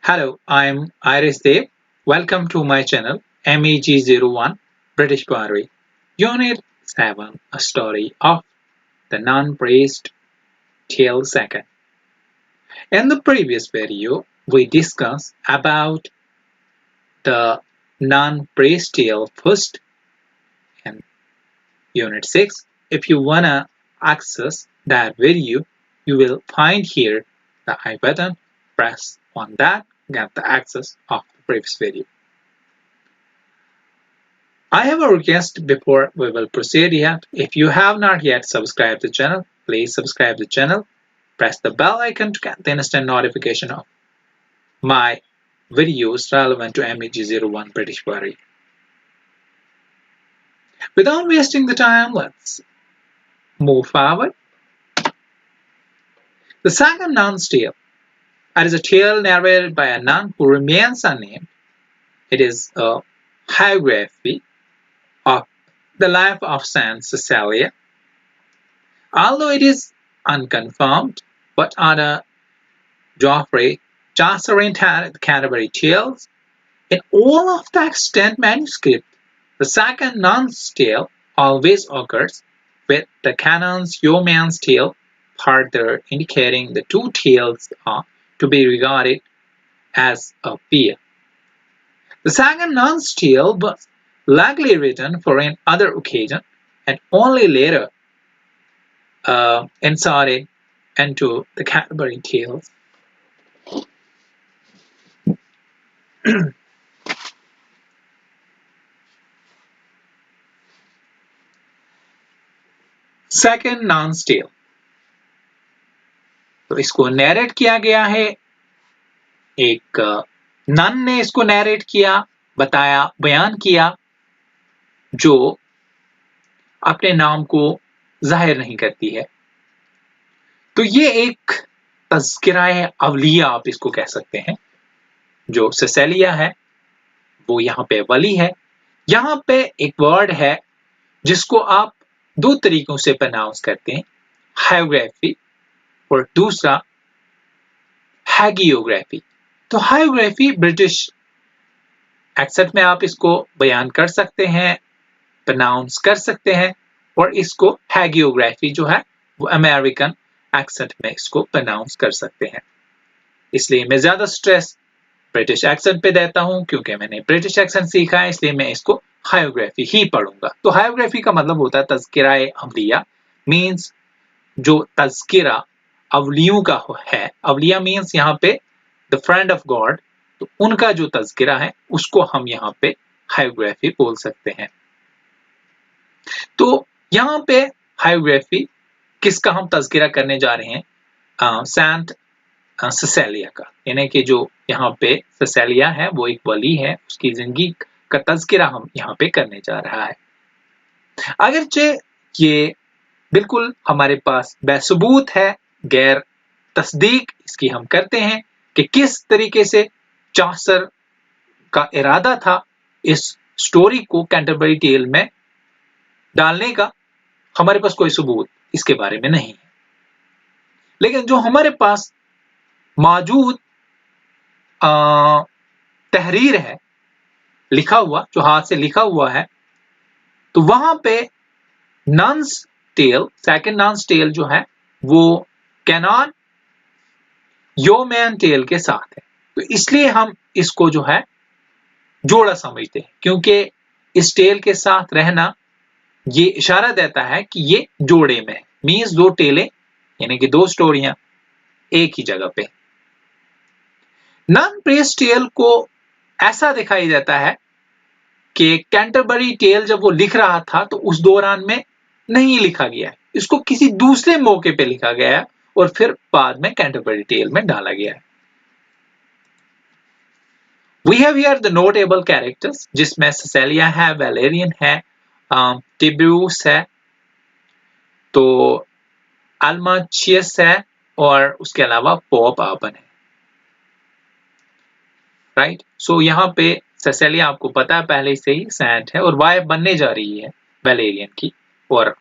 Hello, I'm Iris Dev. Welcome to my channel MEG01 British Poetry. Unit 7 A Story of the Non-Praised Tale Second. In the previous video, we discussed about the non-praised tale first in Unit 6. If you wanna access that video, you will find here the I button. Press on that, get the access of the previous video. I have a request before we will proceed yet. If you have not yet subscribed the channel, please subscribe the channel. Press the bell icon to get the instant notification of my videos relevant to MEG01 British Poetry. Without wasting the time, let's move forward. The second nun's tale. It is a tale narrated by a nun who remains unnamed. It is a biography of the life of Saint Cecilia. Although it is unconfirmed, but under Geoffrey Chaucer had the Canterbury Tales, in all of the extant manuscript, the second nun's tale always occurs with the canon's yeoman's tale, further indicating the two tales are to be regarded as a pair. The second nun's tale was likely written for another occasion and only later inserted into the Canterbury Tales. Second nun's tale, तो इसको narrate किया गया है, एक none ने इसको narrate किया, बताया, बयान किया, जो अपने नाम को जाहिर नहीं करती है। तो ये एक तज़किरा अवलिया आप इसको कह सकते हैं। जो सेसेलिया है वो यहाँ पे वली है। यहाँ पे एक वर्ड है जिसको आप दो तरीकों से प्रोनाउंस करते हैं, हायोग्राफी और दूसरा हैगियोग्राफी। तो हायोग्राफी ब्रिटिश एक्सेंट में आप इसको बयान कर सकते हैं, प्रोनाउंस कर सकते हैं, और इसको हैगियोग्राफी जो है वो अमेरिकन एक्सेंट में इसको प्रोनाउंस कर सकते हैं। इसलिए मैं ज्यादा स्ट्रेस ब्रिटिश एक्सेंट पे देता हूं, क्योंकि मैंने ब्रिटिश एक्सेंट सीखा है, इसलिए मैं इसको हायोग्राफी ही पढ़ूंगा। तो हायोग्राफी का मतलब होता है तज़किरा अवलिया, मीन्स जो तज़किरा अवलियों का है। अवलिया मीन्स यहाँ पे द फ्रेंड ऑफ गॉड, तो उनका जो तज़किरा है उसको हम यहाँ पे हायोग्राफी बोल सकते हैं। तो यहाँ पे हायोग्राफी किसका हम तज़किरा करने जा रहे हैं? सेंट सेसेलिया का, यानी कि जो यहाँ पे सेसेलिया है वो एक वली है, उसकी जिंदगी का तज़किरा हम यहाँ पे करने जा रहा है। अगरचे ये बिल्कुल हमारे पास बेसबूत है, गैर तस्दीक इसकी हम करते हैं कि किस तरीके से चॉसर का इरादा था इस स्टोरी को कैंटरबरी टेल में डालने का, हमारे पास कोई सबूत इसके बारे में नहीं है। लेकिन जो हमारे पास मौजूद तहरीर है, लिखा हुआ, जो हाथ से लिखा हुआ है, तो वहां पे नन्स टेल, सेकंड नन्स टेल जो है वो कैनॉन योमैन टेल के साथ है। तो इसलिए हम इसको जो है जोड़ा समझते हैं, क्योंकि इस टेल के साथ रहना ये इशारा देता है कि ये जोड़े में है, मीन्स दो टेलें यानी कि दो स्टोरियां एक ही जगह पे। नन प्रेस टेल को ऐसा दिखाई देता है कि कैंटरबरी टेल जब वो लिख रहा था तो उस दौरान में नहीं लिखा गया है, इसको किसी दूसरे मौके पे लिखा गया है और फिर बाद में कैंटरबरी टेल में डाला गया है। We have here the notable characters, जिसमें सेसेलिया है, वैलेरियन है, टिब्यूस है, तो अल्माचियस है, और उसके अलावा पोप अर्बन है। राइट, सो यहाँ पे सेसेलिया आपको पता है पहले से ही सेंट है और वाइफ बनने जा रही है वैलेरियन की, और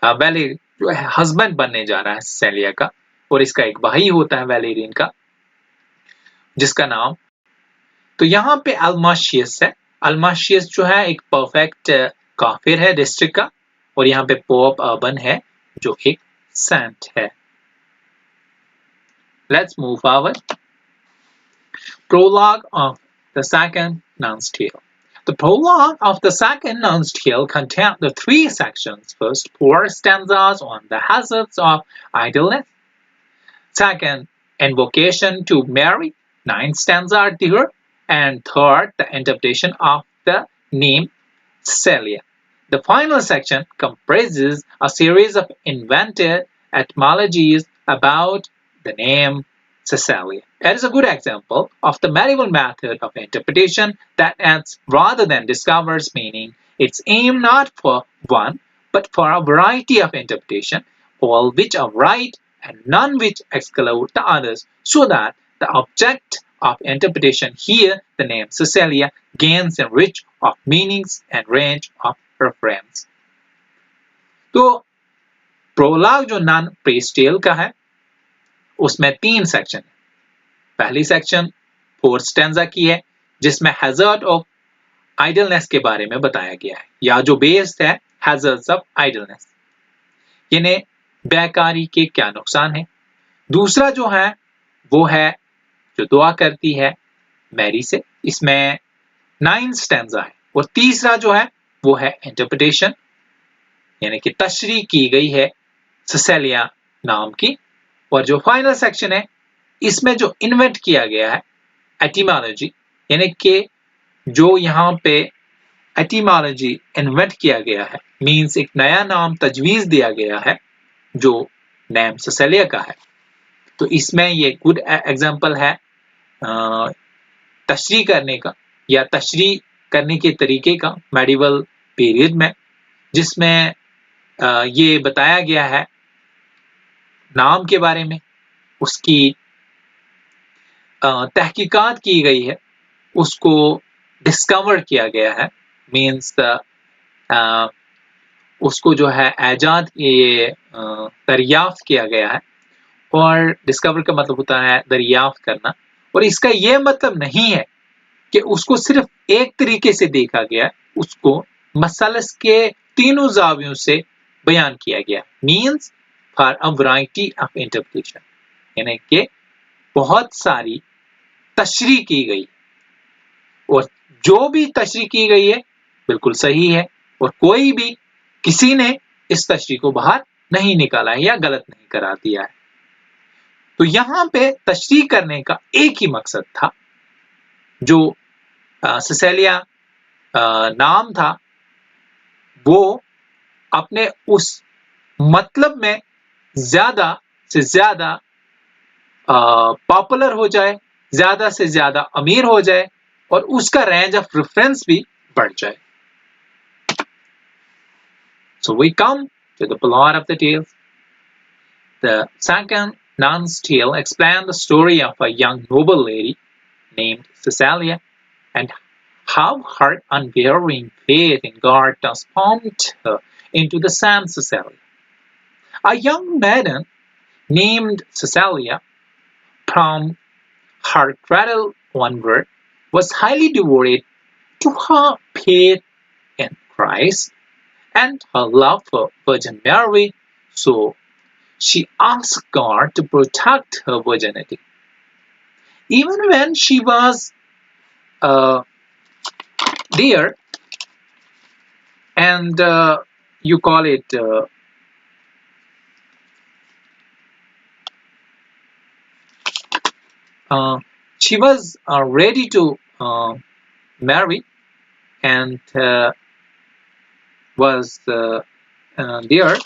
वैलेरियन जो है हस्बैंड बनने जा रहा है सेसेलिया का, और इसका एक भाई होता है वैलेरियन का। जिसका नाम, तो यहाँ पे अल्माशियस है। अल्माशियस जो है एक परफेक्ट काफिर है डिस्ट्रिक्ट का, और यहाँ पे पोप अर्बन है जो एक सेंट है। Let's move forward. Prologue of the second Nun's Tale. The prologue of the second Nun's Tale contains the three sections. First, 4 stanzas on the hazards of idleness. Second, invocation to Mary, 9 stanzas there. And third, the interpretation of the name Cecilia. The final section comprises a series of invented etymologies about the name Cecilia. It is a good example of the medieval method of interpretation that adds rather than discovers meaning. Its aim not for one, but for a variety of interpretation, all which are right and none which exclude the others, so that the object of interpretation here, the name Cecilia, gains a range of meanings and range of reference. तो prologue जो none प्रीस्टेल का है उसमें 3 section है। पहली section 4 stanza की है जिसमें हैजर्ड ऑफ आइडलनेस के बारे में बताया गया है, या जो बेस्ड है हैजर्ड्स ऑफ आइडलनेस, यानी बेकारी के क्या नुकसान है। दूसरा जो है वो है जो दुआ करती है मैरी से, इसमें 9 स्टैंजा है। और तीसरा जो है वो है इंटरप्रिटेशन, यानी कि तशरीह की गई है सिसेलिया नाम की। और जो फाइनल सेक्शन है इसमें जो इन्वेंट किया गया है एटिमोलॉजी, यानी कि जो यहाँ पे एटिमोलॉजी इन्वेंट किया गया है, मींस एक नया नाम तजवीज दिया गया है जो नेम सिसेलिया का है। तो इसमें ये गुड एग्जांपल है तशरीह करने का या तशरीह करने के तरीके का मेडिवल पीरियड में, जिसमें ये बताया गया है नाम के बारे में, उसकी तहकीकात की गई है, उसको डिस्कवर किया गया है, मीन्स उसको जो है ऐजाद ये दरियाफ्त किया गया है। और डिस्कवर का मतलब होता है दरियाफ्त करना, और इसका ये मतलब नहीं है कि उसको सिर्फ एक तरीके से देखा गया, उसको मसलस के तीनों जावियों से बयान किया गया, means for a variety of interpretation, यानी कि बहुत सारी तशरीह की गई, और जो भी तशरीह की गई है बिल्कुल सही है, और कोई भी किसी ने इस तशरीह को बाहर नहीं निकाला है या गलत नहीं करार दिया है। तो यहाँ पे तशरीह करने का एक ही मकसद था, जो सिसेलिया नाम था वो अपने उस मतलब में ज्यादा से ज्यादा पॉपुलर हो जाए, ज्यादा से ज्यादा अमीर हो जाए, और उसका रेंज ऑफ रेफरेंस भी बढ़ जाए। So we come to the plot of the tale. The second Nun's Tale explains the story of a young noble lady named Cecilia, and how her unwavering faith in God transformed her into the same Cecilia. A young maiden named Cecilia, from her cradle onward, was highly devoted to her faith in Christ and her love for Virgin Mary, so she asked God to protect her virginity. Even when she was there, and you call it she was ready to marry, and was there.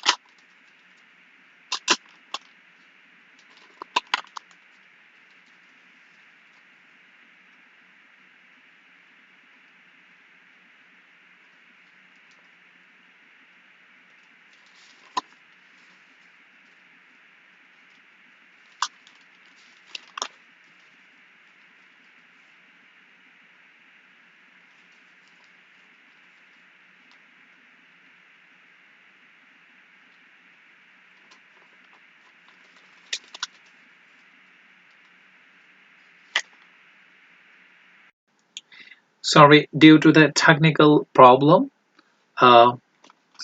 Sorry, due to the technical problem,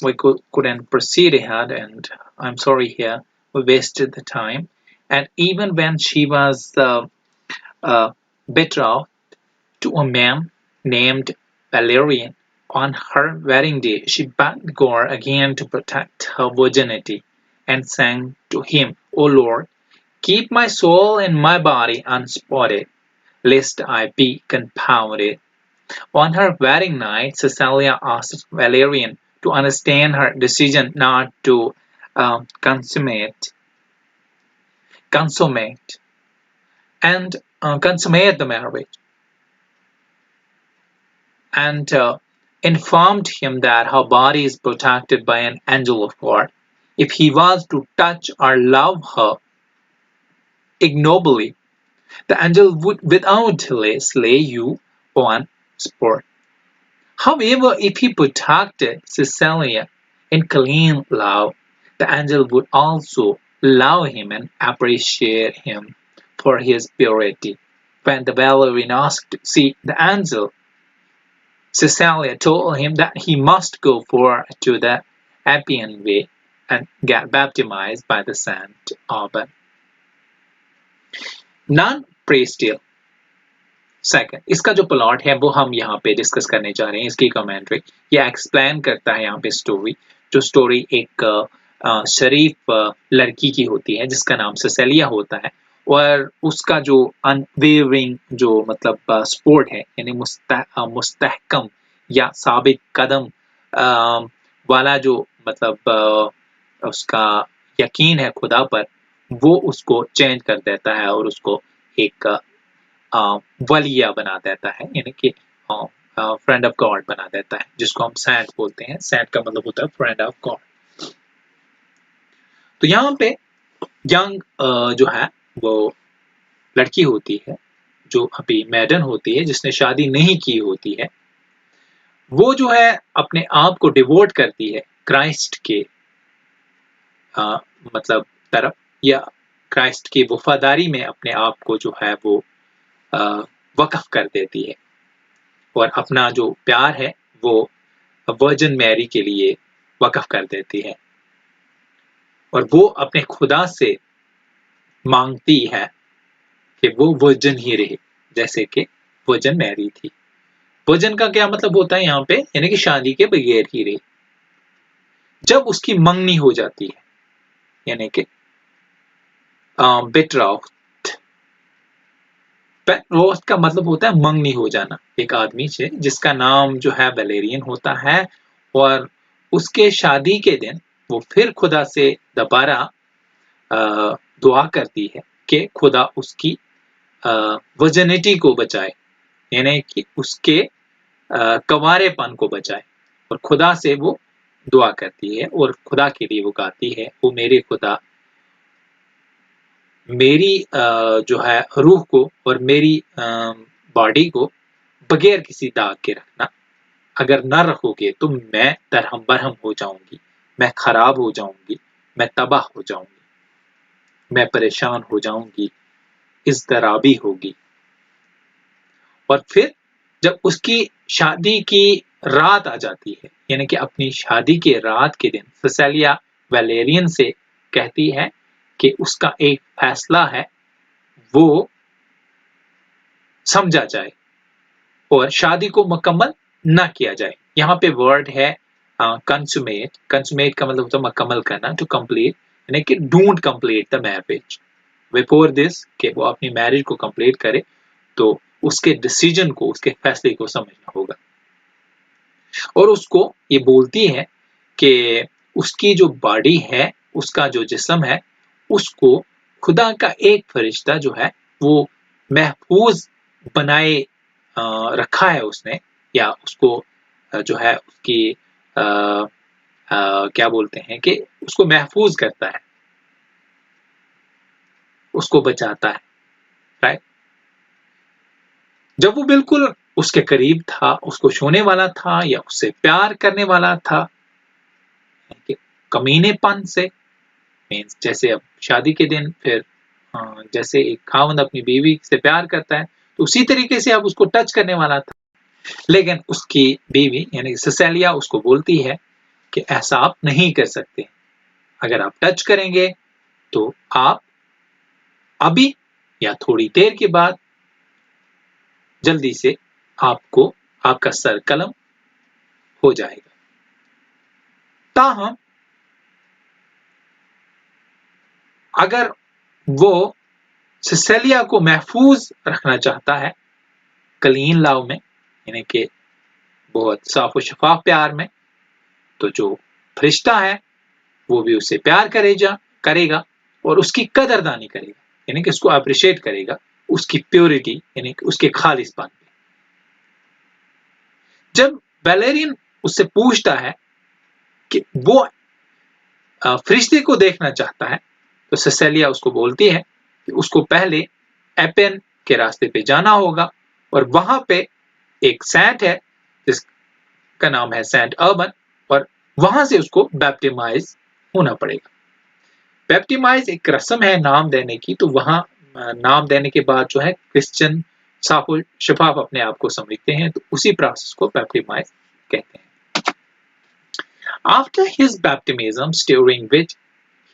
we couldn't proceed ahead, and I'm sorry here. We wasted the time. And even when she was betrothed to a man named Valerian, on her wedding day, she begged God again to protect her virginity and sang to him, O Lord, keep my soul and my body unspotted, lest I be confounded. On her wedding night, Cecilia asked Valerian to understand her decision not to consummate and consummate the marriage, and informed him that her body is protected by an angel of God. If he was to touch or love her ignobly, the angel would without delay slay you on spot. However, if he protected Cecilia in clean love, the angel would also love him and appreciate him for his purity. When the Valerian asked to see the angel, Cecilia told him that he must go to the Appian Way and get baptized by the Saint Urban. Non-priestly. Second, इसका जो plot है वो हम यहाँ पे discuss करने जा रहे हैं. इसकी कमेंट्री ये एक्सप्लेन करता है यहाँ पे स्टोरी. जो स्टोरी एक शरीफ लड़की की होती है जिसका नाम सेसिलिया होता है, और उसका जो अनवेवरिंग जो मतलब सपोर्ट है, यानी मुस्तहकम या साबित कदम वाला जो मतलब उसका यकीन है खुदा पर, वो उसको चेंज कर देता है और उसको एक वलिया बना देता है, यानी कि फ्रेंड ऑफ गॉड बना देता है, जिसको हम सैंट बोलते हैं. सैंट का मतलब होता है फ्रेंड ऑफ गॉड. तो यहाँ पे यंग जो है वो लड़की होती है जो अभी मैडन होती है, जिसने शादी नहीं की होती है, वो जो है अपने आप को डिवोट करती है क्राइस्ट के मतलब तरफ, या क्राइस्ट की वफादारी में अपने आप को जो है वो वक़्फ़ कर देती है, और अपना जो प्यार है वो वर्जिन मैरी के लिए वक़्फ़ कर देती है, और वो अपने खुदा से मांगती है कि वो वर्जिन ही रहे जैसे कि वर्जिन मैरी थी. वर्जिन का क्या मतलब होता है यहाँ पे, यानी कि शादी के बगैर ही रहे. जब उसकी मंगनी हो जाती है, यानी कि बेट्राउथ का मतलब होता है मंगनी हो जाना एक आदमी से जिसका नाम जो है वैलेरियन होता है, और उसके शादी के दिन वो फिर खुदा से दोबारा दुआ करती है कि खुदा उसकी वर्जिनिटी को बचाए, यानी कि उसके कंवारेपन को बचाए, और खुदा से वो दुआ करती है और खुदा के लिए वो गाती है, वो मेरे खुदा मेरी जो है रूह को और मेरी बॉडी को बगैर किसी दाग के रखना, अगर न रखोगे तो मैं दरहम बरहम हो जाऊंगी, मैं खराब हो जाऊंगी, मैं तबाह हो जाऊंगी, मैं परेशान हो जाऊंगी, इज़्तिराबी होगी. और फिर जब उसकी शादी की रात आ जाती है, यानी कि अपनी शादी के रात के दिन सेसिलिया वैलेरियन से कहती है कि उसका एक फैसला है वो समझा जाए और शादी को मुकम्मल ना किया जाए. यहाँ पे वर्ड है कंसुमेट. कंसुमेट का मतलब होता है मुकम्मल करना, टू कंप्लीट, यानी कि don't complete the marriage before this, कि वो अपनी मैरिज को कंप्लीट करे, तो उसके डिसीजन को, उसके फैसले को समझना होगा. और उसको ये बोलती है कि उसकी जो बॉडी है, उसका जो जिस्म है, उसको खुदा का एक फरिश्ता जो है वो महफूज बनाए रखा है उसने, या उसको जो है उसकी क्या बोलते हैं कि उसको महफूज करता है, उसको बचाता है. राइट. जब वो बिल्कुल उसके करीब था, उसको छूने वाला था या उससे प्यार करने वाला था, कमीनेपन से, मीन्स जैसे अब शादी के दिन फिर जैसे एक खावंद अपनी बीवी से प्यार करता है, तो उसी तरीके से अब उसको टच करने वाला था. लेकिन उसकी बीवी यानी सिसेलिया उसको बोलती है कि ऐसा आप नहीं कर सकते, अगर आप टच करेंगे तो आप अभी या थोड़ी देर के बाद जल्दी से आपको आपका सर कलम हो जाएगा। ताहम अगर वो सिसेलिया को महफूज रखना चाहता है क्लीन लव में, यानी कि बहुत साफ और शफाफ प्यार में, तो जो फरिश्ता है वो भी उससे प्यार करेगा और उसकी कदरदानी करेगा, यानी कि उसको अप्रिशिएट करेगा उसकी प्योरिटी यानी कि उसके खालिसपन पे। जब वैलेरियन उससे पूछता है कि वो फरिश्ते को देखना चाहता है, तो सिसेलिया उसको बोलती है कि उसको पहले एपेन के रास्ते पे जाना होगा और वहां पे एक सेंट है जिसका नाम है सेंट अर्बन, और वहां से उसको बैप्टिमाइज होना पड़ेगा। बैप्टिमाइज एक रस्म है नाम देने की, तो वहां नाम देने के बाद जो है क्रिश्चियन साफ और शफाफ अपने आप को समझते हैं, तो उसी प्रोसेस को बैप्टिमाइज कहते हैं। After his baptism, during which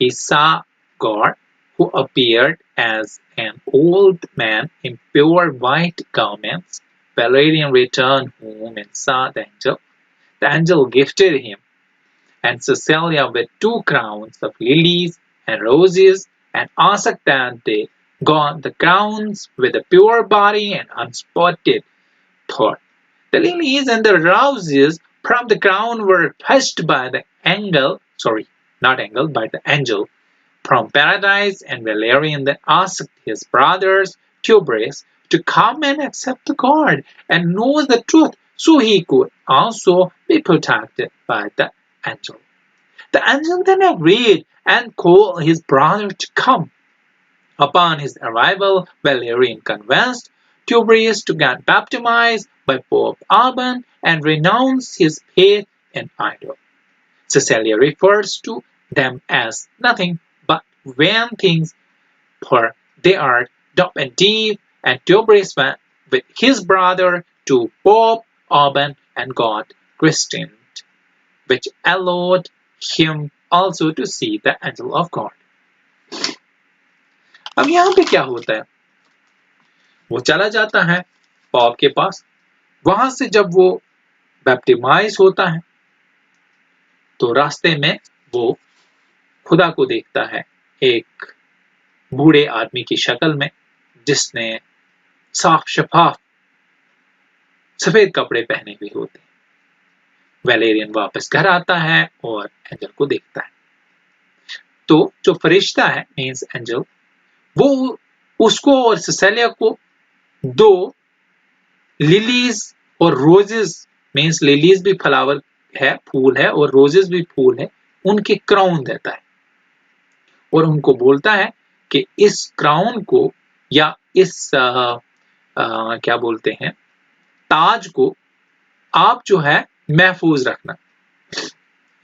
he saw God, who appeared as an old man in pure white garments, Valerian returned home and saw the angel. The angel gifted him and Cecilia with 2 crowns of lilies and roses, and asked that they got the crowns with a pure body and unspotted thought. The lilies and the roses from the crown were fetched by the angel from paradise, and Valerian then asked his brothers Tiberius to come and accept the God and know the truth, so he could also be protected by the angel. The angel then agreed and called his brother to come. Upon his arrival, Valerian convinced Tiberius to get baptized by Pope Urban and renounce his faith in idol. Cecilia refers to them as nothing but vain things, for they are dumb and deep, and Tiberius went with his brother to Pope Urban and got christened, which allowed him also to see the angel of God. अब यहाँ पे क्या होता है, वो चला जाता है पॉप के पास, वहां से जब वो बैप्टिमाइज होता है तो रास्ते में वो खुदा को देखता है एक बूढ़े आदमी की शक्ल में, जिसने साफ शफाफ सफेद कपड़े पहने हुए होते हैं। वैलेरियन वापस घर आता है और एंजल को देखता है। तो जो फरिश्ता है मींस एंजल, वो उसको और सिसेलिया को 2 लिलीज और रोजेस, मींस लिलीज भी फ्लावर है, फूल है, और रोजेस भी फूल है, उनके क्राउन देता है और उनको बोलता है कि इस क्राउन को या इस क्या बोलते हैं ताज को आप जो है महफूज रखना,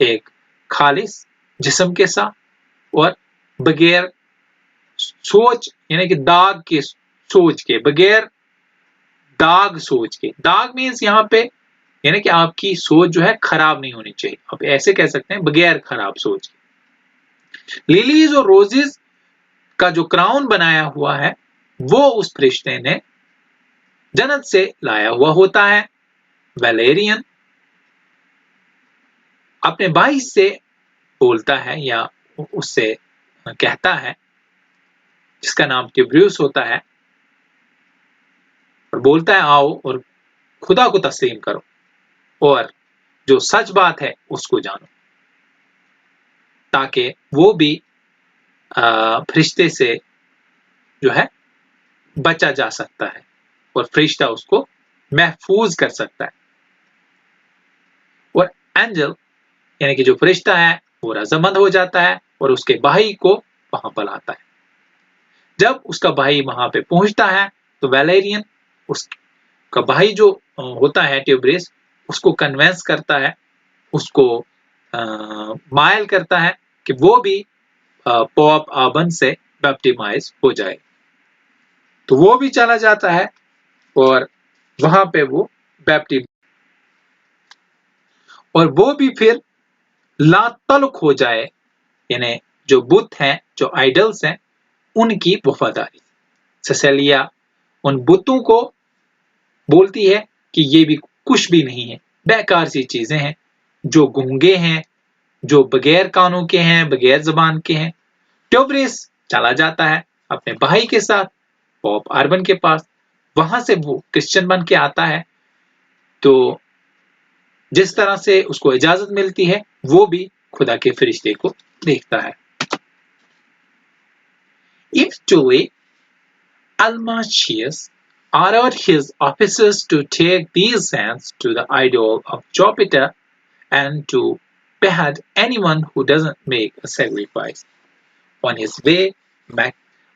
एक खालिस जिस्म के साथ और बगैर सोच यानी कि दाग के सोच के, बगैर दाग सोच के। दाग मीन्स यहाँ पे यानी कि आपकी सोच जो है खराब नहीं होनी चाहिए, आप ऐसे कह सकते हैं बगैर खराब सोच के। लिलीज और रोजेस का जो क्राउन बनाया हुआ है वो उस फरिश्ते ने जन्नत से लाया हुआ होता है। वैलेरियन अपने भाई से बोलता है या उससे कहता है, जिसका नाम टिब्रियस होता है, और बोलता है आओ और खुदा को तस्लीम करो और जो सच बात है उसको जानो, ताकि वो भी फरिश्ते से जो है बचा जा सकता है और फरिश्ता उसको महफूज कर सकता है। और एंजल यानी कि जो फरिश्ता है वो रजामंद हो जाता है और उसके भाई को वहां बुलाता है। जब उसका भाई वहां पे पहुंचता है तो वैलेरियन उसका भाई जो होता है टिब्रियस उसको कन्विंस करता है, उसको मायल करता है कि वो भी पोप अर्बन से बैप्टिमाइज हो जाए। तो वो भी चला जाता है और वहां पे वो बैप्टिज्म, और वो भी फिर लातल्लुक हो जाए, यानी जो बुत हैं, जो आइडल्स हैं, उनकी वफादारी। सिसिलिया उन बुतों को बोलती है कि ये भी कुछ भी नहीं है, बेकार सी चीजें हैं, जो गूंगे हैं, जो बगैर कानों के हैं, बगैर जबान के हैं। ट्यूबरिस चला जाता है अपने भाई के साथ पॉप अर्बन के पास, वहां से वो क्रिश्चियन बन के आता है। तो जिस तरह से उसको इजाजत मिलती है, वो भी खुदा के फरिश्ते को देखता है। Eventually, Almachius ordered his officers to take these sands to the idol of Jupiter and to behead anyone who doesn't make a sacrifice. On his way,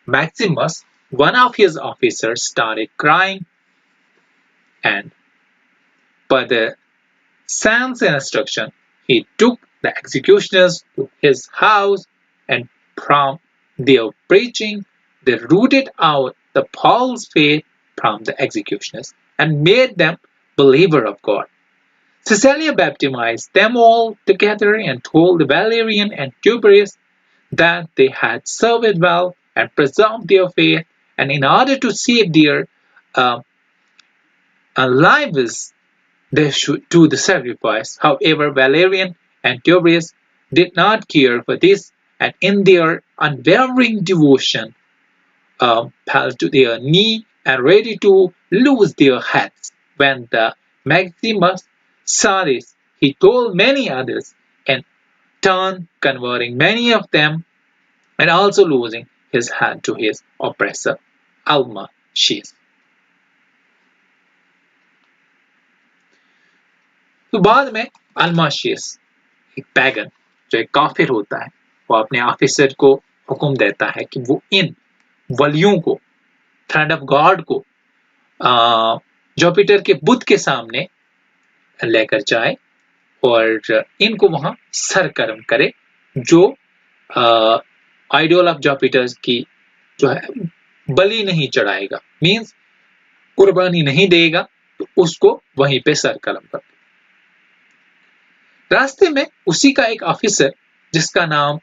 Maximus, one of his officers, started crying, and per the Sam's instruction, he took the executioners to his house, and from their preaching, they rooted out the false faith from the executioners and made them believer of God. Cecilia baptized them all together and told Valerian and Tiberius that they had served well and preserved their faith, and in order to save their lives, they should do the sacrifice. However, Valerian and Tiberius did not care for this, and in their unwavering devotion, fell to their knee and ready to lose their heads. When the Maximus saw this, he told many others, and turned, converting many of them, and also losing his hand to his oppressor, Almachius. तो बाद में अल्माशियस, एक pagan, जो एक काफिर होता है, वो अपने ऑफिसर को हुक्म देता है कि वो इन वलियों को, फ्रेंड ऑफ गॉड को, जुपिटर के बुत के सामने लेकर जाए और इनको वहां सरकर्म करे, जो आइडल ऑफ जुपिटर की जो है बलि नहीं चढ़ाएगा, मींस कुर्बानी नहीं देगा, तो उसको वहीं पे सरकर्म कर। रास्ते में उसी का एक ऑफिसर, जिसका नाम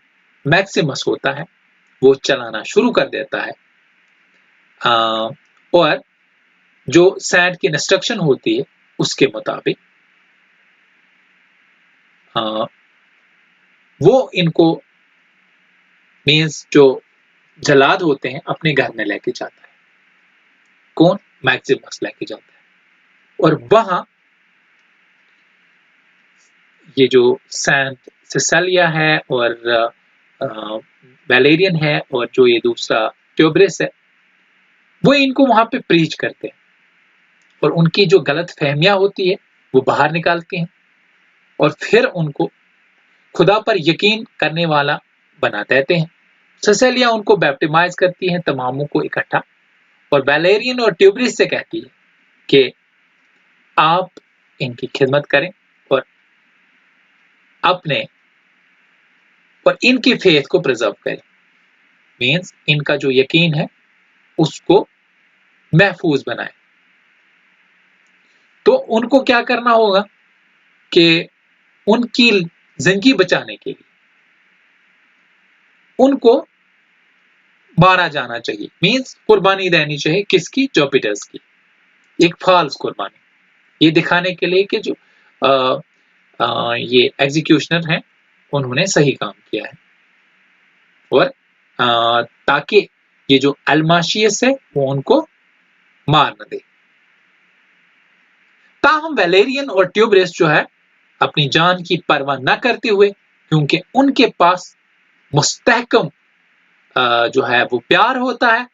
मैक्सिमस होता है, वो चलाना शुरू कर देता है, और जो सैंड की इंस्ट्रक्शन होती है उसके मुताबिक वो इनको, मींस जो जलाद होते हैं, अपने घर में लेके जाता है। कौन? मैक्सिमस लेके जाता है, और वहां ये जो सैंट सिसिलिया है और वैलेरियन है और जो ये दूसरा ट्यूबरिस है, वो इनको वहां पे प्रीच करते हैं और उनकी जो गलत फहमियां होती है वो बाहर निकालते हैं और फिर उनको खुदा पर यकीन करने वाला बना देते हैं। सिसिलिया उनको बैप्टिमाइज करती है, तमामों को इकट्ठा, और वैलेरियन और ट्यूबरिस से कहती है कि आप इनकी खिदमत करें और अपने और इनकी फेथ को प्रिजर्व करें, मींस इनका जो यकीन है उसको महफूज बनाए। तो उनको क्या करना होगा कि उनकी जिंदगी बचाने के लिए उनको मारा जाना चाहिए, मींस कुर्बानी देनी चाहिए। किसकी? जुपिटर्स की, एक फॉल्स कुर्बानी, ये दिखाने के लिए कि जो ये एग्जीक्यूशनर हैं उन्होंने सही काम किया है, और ताकि ये जो अल्माशियस है वो उनको मार न दे। ताहम वैलेरियन और ट्यूबरिस जो है अपनी जान की परवाह न करते हुए, क्योंकि उनके पास मुस्तहकम जो है वो प्यार होता है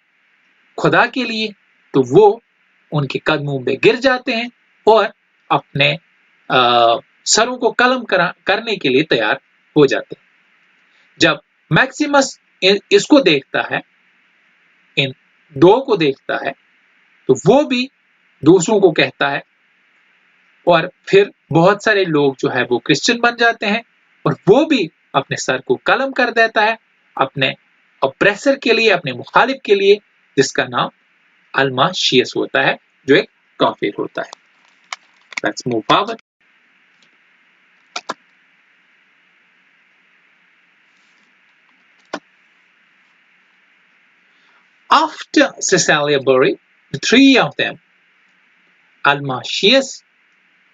खुदा के लिए, तो वो उनके कदमों में गिर जाते हैं और अपने सरों को कलम करने के लिए तैयार हो जाते हैं। जब मैक्सिमस इसको देखता है, इन दो को देखता है, तो वो भी दूसरों को कहता है और फिर बहुत सारे लोग जो है वो क्रिश्चियन बन जाते हैं और वो भी अपने सर को कलम कर देता है अपने ऑप्रेसर के लिए, अपने मुखालिफ के लिए, जिसका नाम अल्माशियस होता है, जो एक काफिर होता है। Let's move forward. After Caesarea buried the three of them, Almasius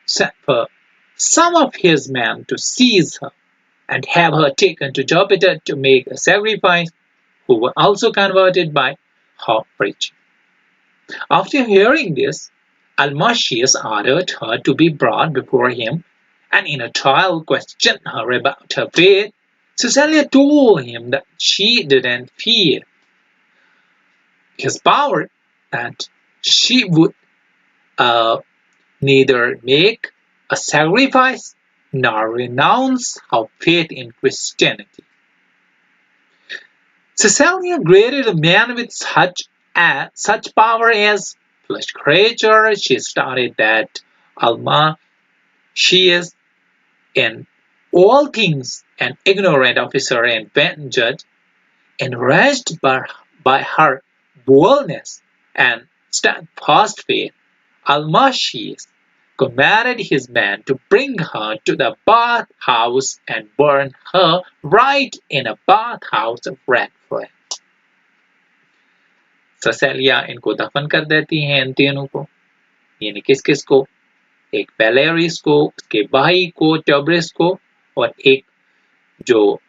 sent for some of his men to seize her and have her taken to Jupiter to make a sacrifice, who were also converted by her preaching. After hearing this, Almasius ordered her to be brought before him, and in a trial questioned her about her faith. Caesarea told him that she didn't fear his power, that she would neither make a sacrifice nor renounce her faith in Christianity. Caesarea greeted a man with such power as flesh creature. She started that Alma, she is in all things an ignorant officer and bad judge, enraged by her boldness and steadfast faith. Almasius commanded his men to bring her to the bathhouse and burn her right in a bathhouse of red clay. ससेलिया इनको दफन कर देती हैं इन तीनों को, यानी किस को, एक पेलेरिस को, उसके भाई को ट्यूबरिस को, और एक जो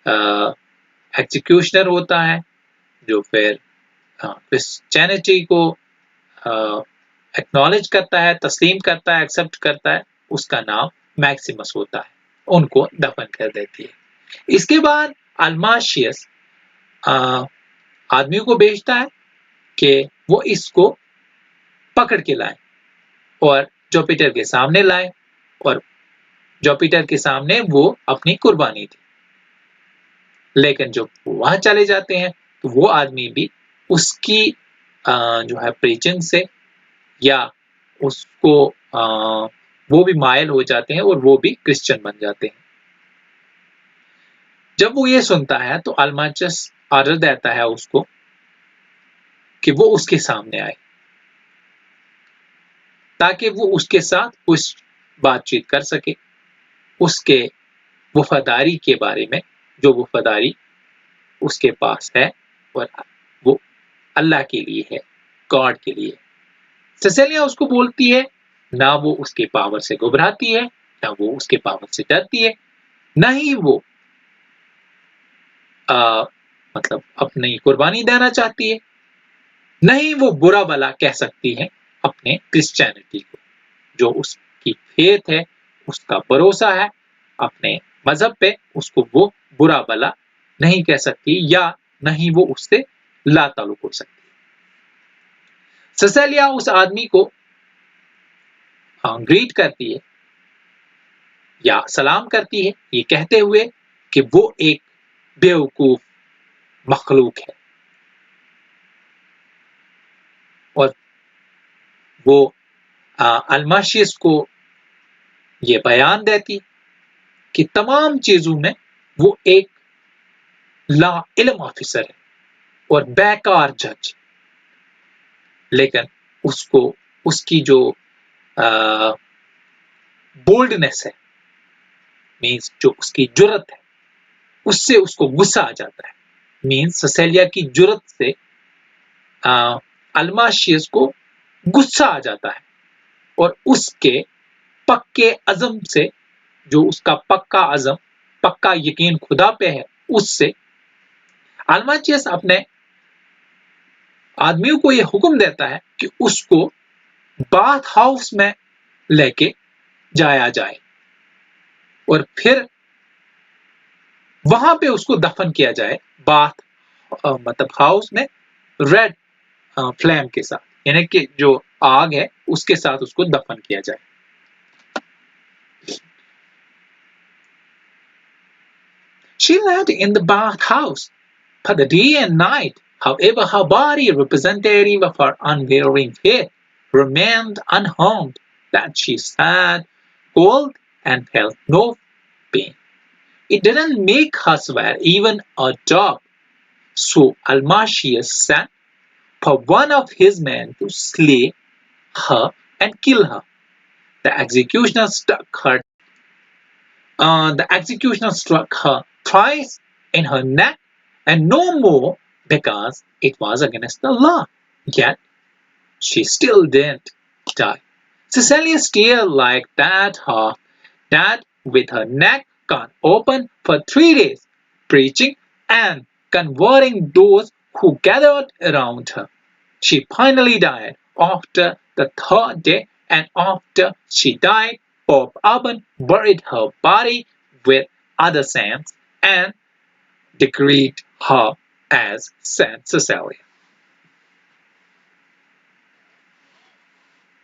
एग्जीक्यूशनर होता है जो फिर क्रिश्चियनिटी को एक्नॉलेज करता है, तस्लीम करता है, एक्सेप्ट करता है, उसका नाम मैक्सिमस होता है। उनको दफन कर देती है। इसके बाद अल्माशियस आदमियों को भेजता है कि वो इसको पकड़ के लाए और जुपिटर के सामने लाए, और जुपिटर के सामने वो अपनी कुर्बानी थी। लेकिन जब वहां चले जाते हैं तो वो आदमी भी उसकी जो है प्रीचिंग से या उसको वो भी मायल हो जाते हैं और वो भी क्रिश्चियन बन जाते हैं। जब वो ये सुनता है तो अल्माचियस ऑर्डर देता है उसको कि वो उसके सामने आए ताकि वो उसके साथ कुछ बातचीत कर सके, उसके वफादारी के बारे में, जो वफादारी उसके पास है और वो अल्लाह के लिए है, गॉड के लिए। ससेलिया उसको बोलती है, ना वो उसके पावर से घबराती है, ना वो उसके पावर से डरती है, ना ही वो मतलब अपनी कुर्बानी देना चाहती है, ना ही वो बुरा भला कह सकती है अपने क्रिश्चियनिटी को, जो उसकी फेथ है, उसका भरोसा है अपने मजहब पे, उसको वो बुरा भला नहीं कह सकती या नहीं वो उससे लाताल्लुक हो सकती। ससेलिया उस आदमी को ग्रीट करती है या सलाम करती है, ये कहते हुए कि वो एक बेवकूफ मखलूक है, और वो अल्माशियस को ये बयान देती कि तमाम चीजों में वो एक ला इल्म ऑफिसर है और बेकार जज, लेकिन उसको उसकी जो बोल्डनेस है, मीन्स जो उसकी जुर्रत है, उससे उसको गुस्सा आ जाता है। मीन्स ससेलिया की जुर्रत से अल्माशियस को गुस्सा आ जाता है, और उसके पक्के अज़म से, जो उसका पक्का अज़म, पक्का यकीन खुदा पे है, उससे अल्माशियस अपने आदमियों को यह हुक्म देता है कि उसको बाथ हाउस में लेके जाया जाए और फिर वहां पे उसको दफन किया जाए, बाथ मतलब हाउस में रेड फ्लेम के साथ, यानी कि जो आग है उसके साथ उसको दफन किया जाए। She lived in the bathhouse for the day and night. However, her body, representative of her unwavering faith, remained unharmed, that she sat cold and felt no pain. It didn't make her swear even a drop. So Almasius sent for one of his men to slay her and kill her. The executioner struck her thrice in her neck and no more because it was against the law. Yet she still didn't die. Cecilia still like that with her neck cut open for 3 days, preaching and converting those who gathered around her. She finally died after the 3rd day, and after she died, Pope Urban buried her body with other saints and decreed her as Saint Cecilia.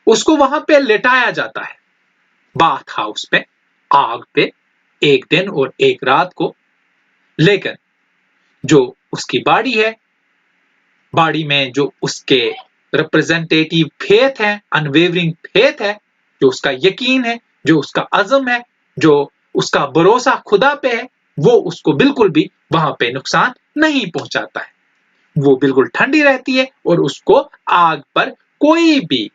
उसको वहां पे लेटाया जाता है bath house पे, आग पे, एक दिन और एक रात को। लेकिन जो उसकी बॉडी है, बॉडी में जो उसके रिप्रेजेंटेटिव फेथ है, अनवेवरिंग फेथ है, जो उसका यकीन है, जो उसका अज़म है, जो उसका भरोसा खुदा पे है, वो उसको बिल्कुल भी वहां पे नुकसान नहीं पहुंचाता है। वो बिल्कुल ठंडी रहती है और उसको आग पर कोई भी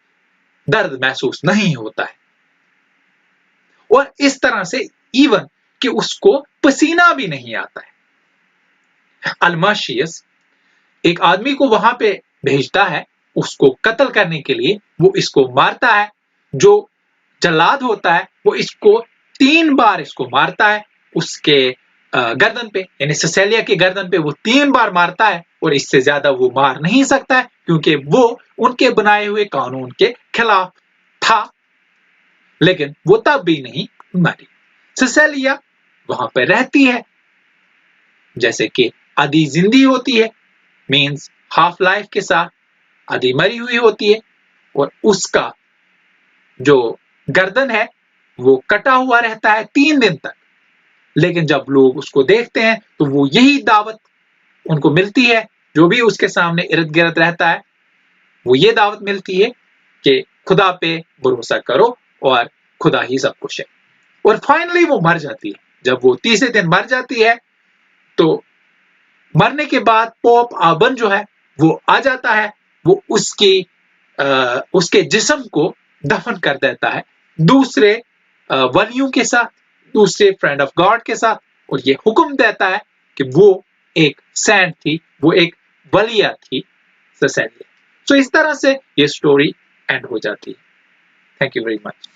दर्द महसूस नहीं होता है। और इस तरह से इवन कि उसको पसीना भी नहीं आता है। अल्माशियस एक आदमी को वहां पे भेजता है उसको कत्ल करने के लिए। वो इसको मारता है। जो जल्लाद होता है वो इसको 3 बार इसको मारता है उसके गर्दन पे, यानी सिसेलिया के गर्दन पे वो 3 बार मारता है और इससे ज्यादा वो मार नहीं सकता है क्योंकि वो उनके बनाए हुए कानून के खिलाफ था। लेकिन वो तब भी नहीं मरी। सिसेलिया वहां पर रहती है जैसे कि आधी जिंदी होती है, मीन्स हाफ लाइफ के साथ, आधी मरी हुई होती है और उसका जो गर्दन है वो कटा हुआ रहता है 3 दिन तक। लेकिन जब लोग उसको देखते हैं तो वो यही दावत उनको मिलती है, जो भी उसके सामने इर्द गिर्द रहता है वो ये दावत मिलती है कि खुदा पे भरोसा करो और खुदा ही सब कुछ है। और फाइनली वो मर जाती है। जब वो 30वें दिन मर जाती है तो मरने के बाद पोप अर्बन जो है वो आ जाता है। वो उसके जिस्म को दफन कर देता है दूसरे वलियों के साथ, दूसरे फ्रेंड ऑफ गॉड के साथ, और ये हुक्म देता है कि वो एक सेंट थी, वो एक वलिया थी, सिसेलिया। सो इस तरह से ये स्टोरी एंड हो जाती है। Thank you very much.